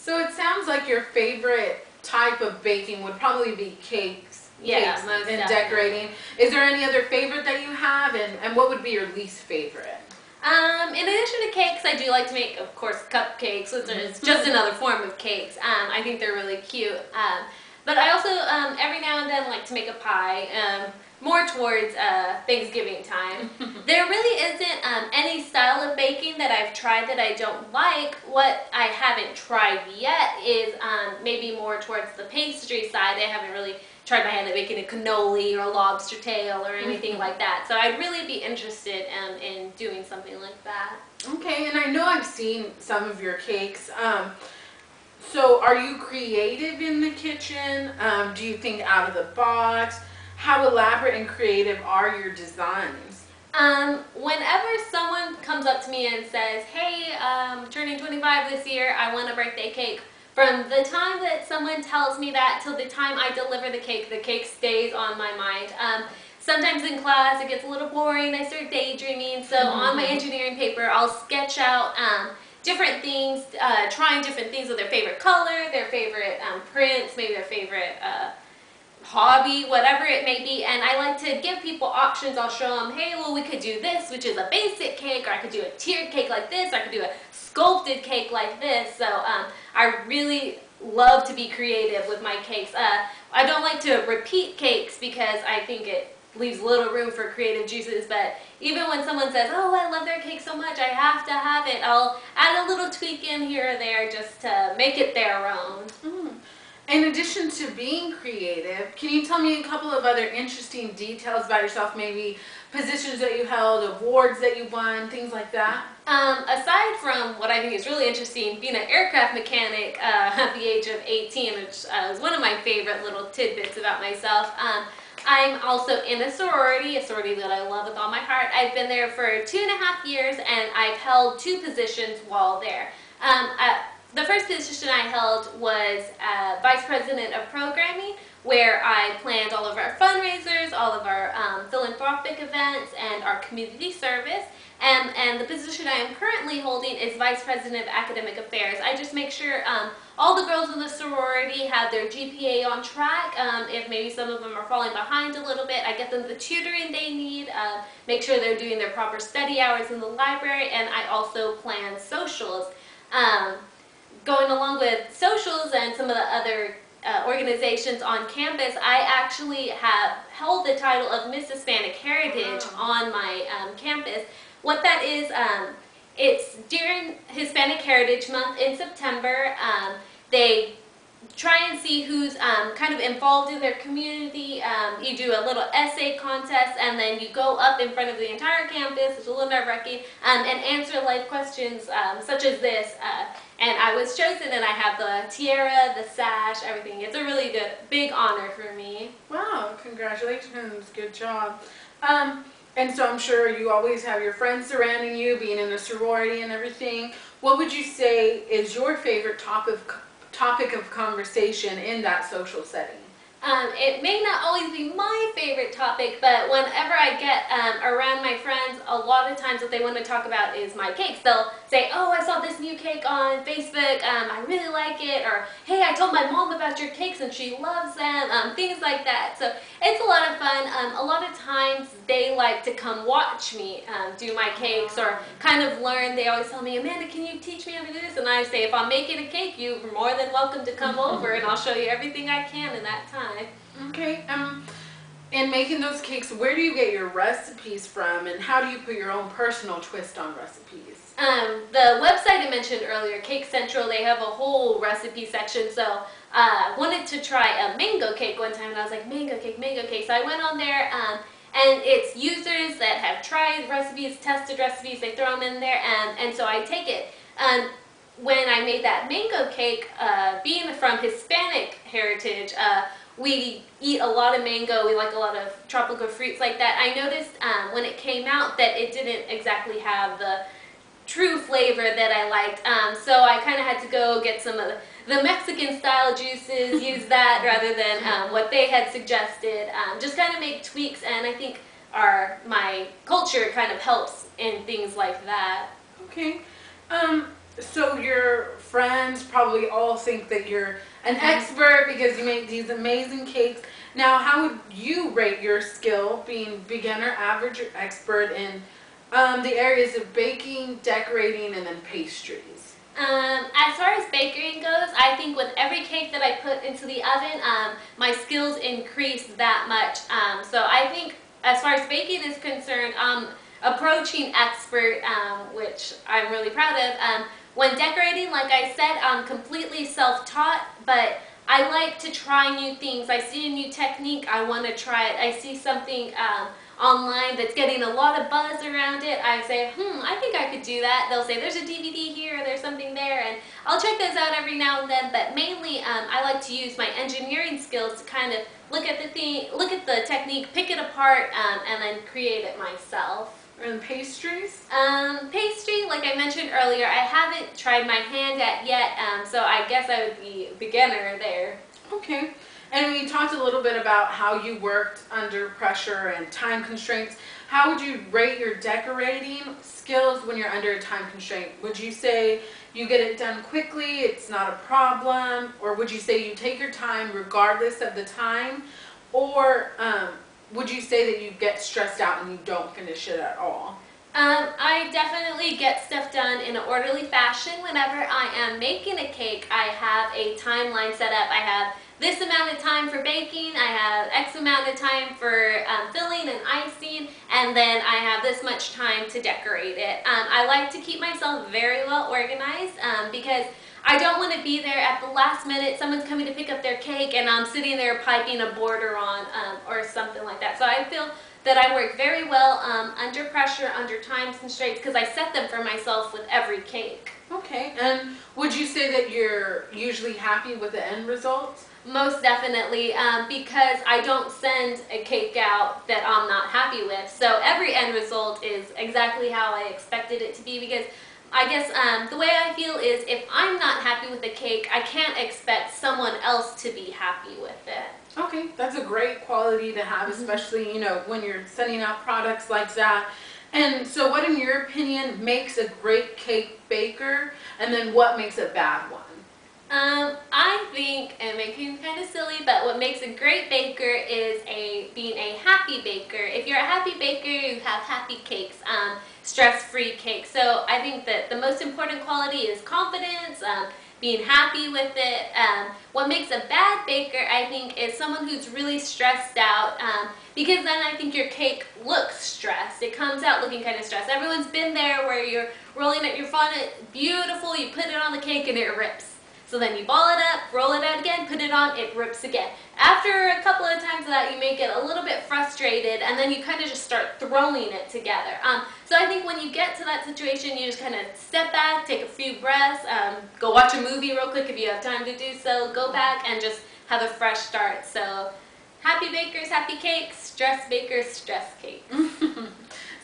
So it sounds like your favorite type of baking would probably be cakes. Yeah, Cakes most and definitely. decorating. Is there any other favorite that you have, and what would be your least favorite? In addition to cakes, I do like to make, of course, cupcakes, which is just another form of cakes. I think they're really cute. But I also, every now and then, like to make a pie, more towards Thanksgiving time. There really isn't any style of baking that I've tried that I don't like. What I haven't tried yet is maybe more towards the pastry side. I haven't really tried my hand at making a cannoli or a lobster tail or anything like that. So I'd really be interested in doing something like that. Okay, and I know I've seen some of your cakes. So are you creative in the kitchen? Do you think out of the box? How elaborate and creative are your designs? Whenever someone comes up to me and says, hey, turning 25 this year, I want a birthday cake. From the time that someone tells me that till the time I deliver the cake stays on my mind. Sometimes in class it gets a little boring, I start daydreaming, so on my engineering paper I'll sketch out different things, trying different things with their favorite color, their favorite prints, maybe their favorite hobby, whatever it may be, and I like to give people options. I'll show them, hey, well, we could do this, which is a basic cake, or I could do a tiered cake like this, or I could do a sculpted cake like this. So I really love to be creative with my cakes. I don't like to repeat cakes because I think it leaves little room for creative juices, but even when someone says, oh, I love their cake so much, I have to have it, I'll add a little tweak in here or there just to make it their own. In addition to being creative, can you tell me a couple of other interesting details about yourself, maybe positions that you held, awards that you won, things like that? Aside from what I think is really interesting, being an aircraft mechanic at the age of 18, which is one of my favorite little tidbits about myself, I'm also in a sorority that I love with all my heart. I've been there for 2.5 years, and I've held 2 positions while there. The first position I held was Vice President of Programming, where I planned all of our fundraisers, all of our philanthropic events, and our community service. And the position I am currently holding is Vice President of Academic Affairs. I just make sure all the girls in the sorority have their GPA on track. If maybe some of them are falling behind a little bit, I get them the tutoring they need, make sure they're doing their proper study hours in the library, and I also plan socials. Going along with socials and some of the other organizations on campus, I actually have held the title of Miss Hispanic Heritage on my campus. What that is, it's during Hispanic Heritage Month in September. They try and see who's kind of involved in their community. You do a little essay contest, and then you go up in front of the entire campus, it's a little nerve-wracking, and answer life questions such as this. And I was chosen, and I have the tiara, the sash, everything. It's a really good, big honor for me. Wow, congratulations, good job. And so I'm sure you always have your friends surrounding you, being in a sorority and everything. What would you say is your favorite topic of conversation in that social setting? It may not always be my favorite topic, but whenever I get around my friends, a lot of times what they want to talk about is my cakes. They'll say, oh, I saw this new cake on Facebook, I really like it, or hey, I told my mom about your cakes and she loves them, things like that. So it's a lot of fun. A lot of times they like to come watch me do my cakes or kind of learn. They always tell me, Amanda, can you teach me how to do this? And I say, if I'm making a cake, you're more than welcome to come over and I'll show you everything I can in that time. Okay, in making those cakes, where do you get your recipes from, and how do you put your own personal twist on recipes? The website I mentioned earlier, Cake Central, they have a whole recipe section, so I wanted to try a mango cake one time, and I was like, mango cake, so I went on there, and it's users that have tried recipes, tested recipes, they throw them in there, and so I take it. When I made that mango cake, being from Hispanic heritage, we eat a lot of mango, we like a lot of tropical fruits like that. I noticed when it came out that it didn't exactly have the true flavor that I liked, so I kind of had to go get some of the Mexican style juices, use that rather than what they had suggested, just kind of make tweaks, and I think my culture kind of helps in things like that. Okay, so your friends probably all think that you're an expert because you make these amazing cakes. Now, how would you rate your skill being beginner, average, or expert in the areas of baking, decorating, and then pastries? As far as baking goes, I think with every cake that I put into the oven, my skills increase that much. So I think as far as baking is concerned, approaching expert, which I'm really proud of. When decorating, like I said, I'm completely self-taught, but I like to try new things. I see a new technique, I want to try it. I see something online that's getting a lot of buzz around it. I say, I think I could do that. They'll say, there's a DVD here, there's something there, and I'll check those out every now and then, but mainly I like to use my engineering skills to kind of look at the technique, pick it apart, and then create it myself. And pastries? Pastry, like I mentioned earlier, I haven't tried my hand at yet, so I guess I would be a beginner there. Okay. And we talked a little bit about how you worked under pressure and time constraints. How would you rate your decorating skills when you're under a time constraint? Would you say you get it done quickly, it's not a problem? Or would you say you take your time regardless of the time? Or would you say that you get stressed out and you don't finish it at all? I definitely get stuff done in an orderly fashion. Whenever I am making a cake, I have a timeline set up. I have this amount of time for baking, I have X amount of time for filling and icing, and then I have this much time to decorate it. I like to keep myself very well organized because I don't want to be there at the last minute, someone's coming to pick up their cake and I'm sitting there piping a border on or something like that. So I feel that I work very well under pressure, under time constraints, because I set them for myself with every cake. Okay, and would you say that you're usually happy with the end results? Most definitely, because I don't send a cake out that I'm not happy with. So every end result is exactly how I expected it to be, because I guess the way I feel is if I'm not happy with the cake, I can't expect someone else to be happy with it. Okay, that's a great quality to have, especially, you know, when you're sending out products like that. And so what, in your opinion, makes a great cake baker, and then what makes a bad one? I think, and it may seem kind of silly, but what makes a great baker is being a happy baker. If you're a happy baker, you have happy cakes, stress-free cakes. So I think that the most important quality is confidence, being happy with it. What makes a bad baker, I think, is someone who's really stressed out, because then I think your cake looks stressed. It comes out looking kind of stressed. Everyone's been there where you're rolling it, you're finding it beautiful, you put it on the cake and it rips. So then you ball it up, roll it out again, put it on, it rips again. After a couple of times of that, you may get a little bit frustrated, and then you kind of just start throwing it together. So I think when you get to that situation, you just kind of step back, take a few breaths, go watch a movie real quick if you have time to do so, go back and just have a fresh start. So happy bakers, happy cakes, stress bakers, stress cakes.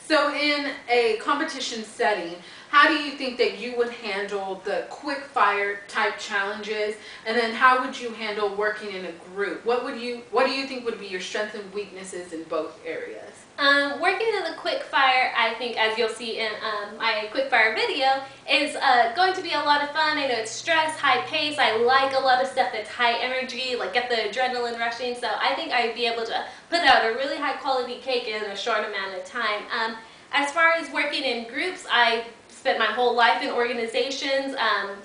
So in a competition setting, how do you think that you would handle the quick fire type challenges, and then how would you handle working in a group? What do you think would be your strengths and weaknesses in both areas? Working in the quick fire, I think, as you'll see in my quick fire video, is going to be a lot of fun. I know it's stress, high pace. I like a lot of stuff that's high energy, like get the adrenaline rushing. So I think I'd be able to put out a really high quality cake in a short amount of time. As far as working in groups, I spent my whole life in organizations,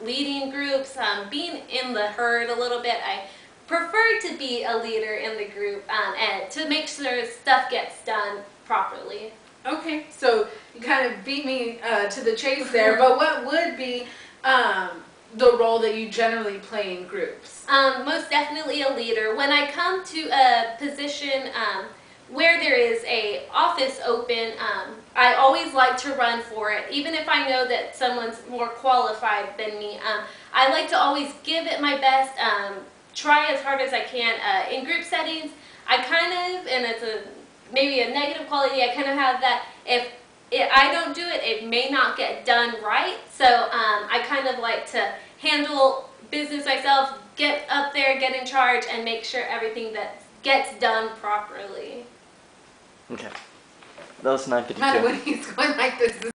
leading groups, being in the herd a little bit. I prefer to be a leader in the group and to make sure stuff gets done properly. Okay, so you kind of beat me to the chase there, but what would be the role that you generally play in groups? Most definitely a leader. When I come to a position where there is a office open, I always like to run for it, even if I know that someone's more qualified than me. I like to always give it my best, try as hard as I can. In group settings, I kind of, and it's maybe a negative quality, I kind of have that if I don't do it, it may not get done right. So I kind of like to handle business myself, get up there, get in charge, and make sure everything that gets done properly. Okay. That was 9:52. When he's going like this.